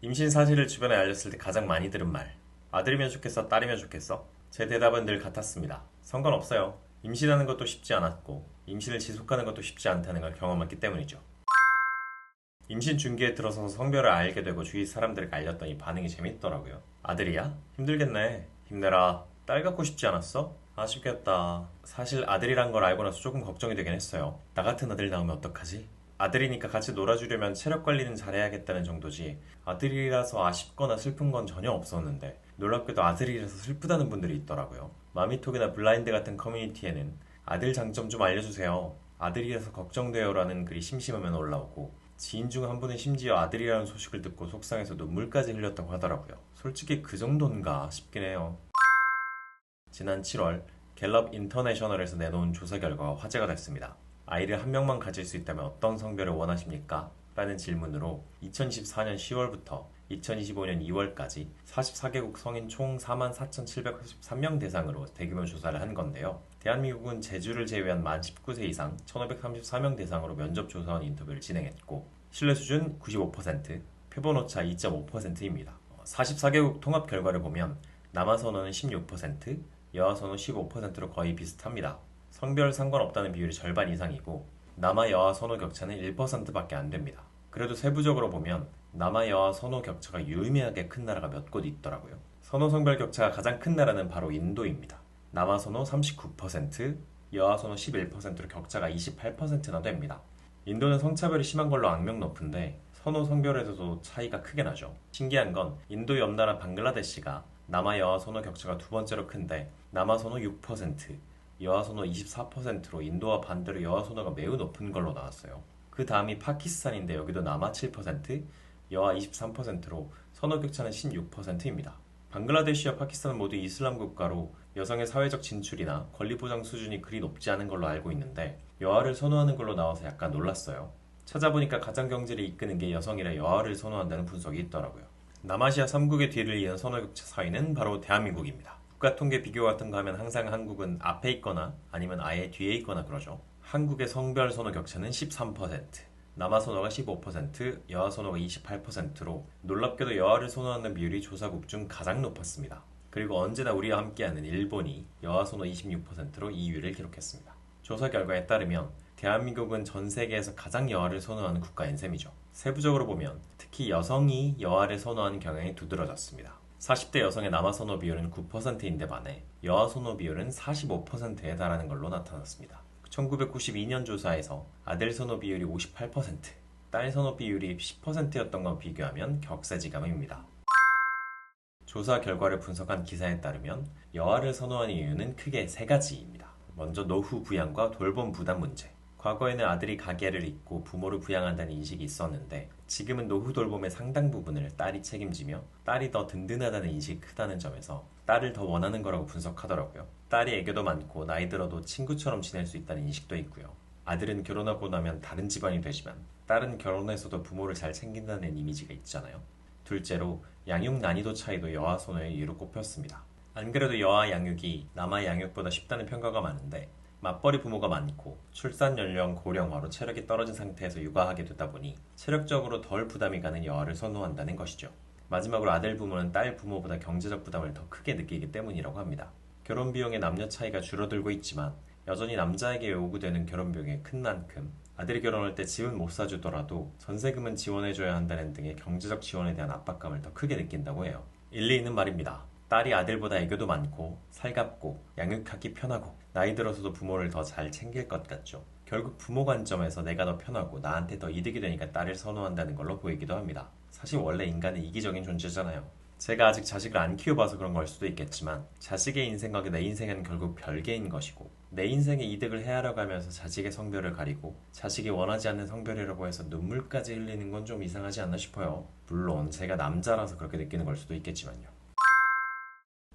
임신 사실을 주변에 알렸을 때 가장 많이 들은 말. 아들이면 좋겠어, 딸이면 좋겠어? 제 대답은 늘 같았습니다. 상관없어요. 임신하는 것도 쉽지 않았고, 임신을 지속하는 것도 쉽지 않다는 걸 경험했기 때문이죠. 임신 중기에 들어서서 성별을 알게 되고 주위 사람들에게 알렸더니 반응이 재밌더라고요. 아들이야? 힘들겠네. 힘내라. 딸 갖고 싶지 않았어? 아쉽겠다. 사실 아들이란 걸 알고 나서 조금 걱정이 되긴 했어요. 나 같은 아들 나오면 어떡하지? 아들이니까 같이 놀아주려면 체력 관리는 잘해야겠다는 정도지 아들이라서 아쉽거나 슬픈 건 전혀 없었는데 놀랍게도 아들이라서 슬프다는 분들이 있더라고요. 마미톡이나 블라인드 같은 커뮤니티에는 아들 장점 좀 알려주세요. 아들이라서 걱정돼요라는 글이 심심하면 올라오고 지인 중 한 분은 심지어 아들이라는 소식을 듣고 속상해서 눈물까지 흘렸다고 하더라고요. 솔직히 그 정도인가 싶긴 해요. 지난 7월 갤럽 인터내셔널에서 내놓은 조사 결과가 화제가 됐습니다. 아이를 한 명만 가질 수 있다면 어떤 성별을 원하십니까? 라는 질문으로 2024년 10월부터 2025년 2월까지 44개국 성인 총 44,783명 대상으로 대규모 조사를 한 건데요. 대한민국은 제주를 제외한 만 19세 이상 1,534명 대상으로 면접 조사원 인터뷰를 진행했고 신뢰 수준 95%, 표본 오차 2.5%입니다. 44개국 통합 결과를 보면 남아 선호는 16%, 여아 선호 15%로 거의 비슷합니다. 성별 상관없다는 비율이 절반 이상이고 남아 여아 선호 격차는 1%밖에 안 됩니다. 그래도 세부적으로 보면 남아 여아 선호 격차가 유의미하게 큰 나라가 몇 곳 있더라고요. 선호 성별 격차가 가장 큰 나라는 바로 인도입니다. 남아 선호 39%, 여아 선호 11%로 격차가 28%나 됩니다. 인도는 성차별이 심한 걸로 악명 높은데 선호 성별에서도 차이가 크게 나죠. 신기한 건 인도 옆 나라 방글라데시가 남아 여아 선호 격차가 두 번째로 큰데 남아 선호 6%, 여아 선호 24%로 인도와 반대로 여아 선호가 매우 높은 걸로 나왔어요. 그 다음이 파키스탄인데 여기도 남아 7%, 여아 23%로 선호 격차는 16%입니다. 방글라데시와 파키스탄은 모두 이슬람 국가로 여성의 사회적 진출이나 권리 보장 수준이 그리 높지 않은 걸로 알고 있는데 여아를 선호하는 걸로 나와서 약간 놀랐어요. 찾아보니까 가정 경제를 이끄는 게 여성이라 여아를 선호한다는 분석이 있더라고요. 남아시아 3국의 뒤를 이은 선호 격차 4위는 바로 대한민국입니다. 국가 통계 비교 같은 거 하면 항상 한국은 앞에 있거나 아니면 아예 뒤에 있거나 그러죠. 한국의 성별 선호 격차는 13%, 남아 선호가 15%, 여아 선호가 28%로 놀랍게도 여아를 선호하는 비율이 조사국 중 가장 높았습니다. 그리고 언제나 우리와 함께하는 일본이 여아 선호 26%로 2위를 기록했습니다. 조사 결과에 따르면 대한민국은 전 세계에서 가장 여아를 선호하는 국가인 셈이죠. 세부적으로 보면 특히 여성이 여아를 선호하는 경향이 두드러졌습니다. 40대 여성의 남아 선호 비율은 9%인데 반해 여아 선호 비율은 45%에 달하는 걸로 나타났습니다. 1992년 조사에서 아들 선호 비율이 58%, 딸 선호 비율이 10%였던 것과 비교하면 격세지감입니다. 조사 결과를 분석한 기사에 따르면 여아를 선호하는 이유는 크게 세 가지입니다. 먼저 노후 부양과 돌봄 부담 문제. 과거에는 아들이 가계를 잇고 부모를 부양한다는 인식이 있었는데 지금은 노후 돌봄의 상당 부분을 딸이 책임지며 딸이 더 든든하다는 인식이 크다는 점에서 딸을 더 원하는 거라고 분석하더라고요. 딸이 애교도 많고 나이 들어도 친구처럼 지낼 수 있다는 인식도 있고요. 아들은 결혼하고 나면 다른 집안이 되지만 딸은 결혼해서도 부모를 잘 챙긴다는 이미지가 있잖아요. 둘째로 양육 난이도 차이도 여아 선호의 이유로 꼽혔습니다. 안 그래도 여아 양육이 남아 양육보다 쉽다는 평가가 많은데 맞벌이 부모가 많고 출산 연령 고령화로 체력이 떨어진 상태에서 육아하게 되다 보니 체력적으로 덜 부담이 가는 여아를 선호한다는 것이죠. 마지막으로 아들 부모는 딸 부모보다 경제적 부담을 더 크게 느끼기 때문이라고 합니다. 결혼 비용의 남녀 차이가 줄어들고 있지만 여전히 남자에게 요구되는 결혼 비용이 큰 만큼 아들이 결혼할 때 집은 못 사주더라도 전세금은 지원해줘야 한다는 등의 경제적 지원에 대한 압박감을 더 크게 느낀다고 해요. 일리 있는 말입니다. 딸이 아들보다 애교도 많고 살갑고 양육하기 편하고 나이 들어서도 부모를 더 잘 챙길 것 같죠. 결국 부모 관점에서 내가 더 편하고 나한테 더 이득이 되니까 딸을 선호한다는 걸로 보이기도 합니다. 사실 원래 인간은 이기적인 존재잖아요. 제가 아직 자식을 안 키워봐서 그런 걸 수도 있겠지만 자식의 인생과 내 인생은 결국 별개인 것이고 내 인생에 이득을 헤아려 가면서 자식의 성별을 가리고 자식이 원하지 않는 성별이라고 해서 눈물까지 흘리는 건 좀 이상하지 않나 싶어요. 물론 제가 남자라서 그렇게 느끼는 걸 수도 있겠지만요.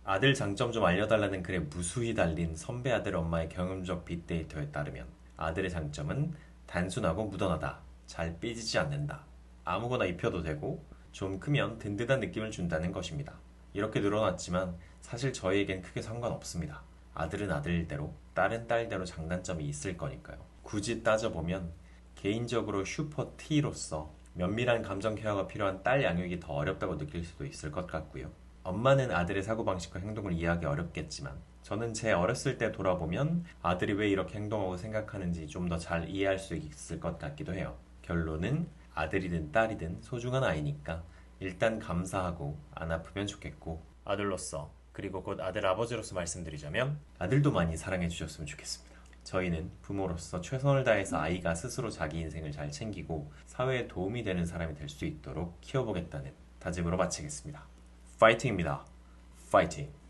아들 장점 좀 알려달라는 글에 무수히 달린 선배 아들 엄마의 경험적 빅데이터에 따르면 아들의 장점은 단순하고 무던하다, 잘 삐지지 않는다, 아무거나 입혀도 되고 좀 크면 든든한 느낌을 준다는 것입니다. 이렇게 늘어났지만 사실 저희에겐 크게 상관없습니다. 아들은 아들대로, 딸은 딸대로 장단점이 있을 거니까요. 굳이 따져보면 개인적으로 슈퍼 T로서 면밀한 감정 케어가 필요한 딸 양육이 더 어렵다고 느낄 수도 있을 것 같고요. 엄마는 아들의 사고방식과 행동을 이해하기 어렵겠지만 저는 제 어렸을 때 돌아보면 아들이 왜 이렇게 행동하고 생각하는지 좀 더 잘 이해할 수 있을 것 같기도 해요. 결론은 아들이든 딸이든 소중한 아이니까 일단 감사하고 안 아프면 좋겠고, 아들로서 그리고 곧 아들 아버지로서 말씀드리자면 아들도 많이 사랑해 주셨으면 좋겠습니다. 저희는 부모로서 최선을 다해서 아이가 스스로 자기 인생을 잘 챙기고 사회에 도움이 되는 사람이 될 수 있도록 키워보겠다는 다짐으로 마치겠습니다. 파이팅입니다. 파이팅!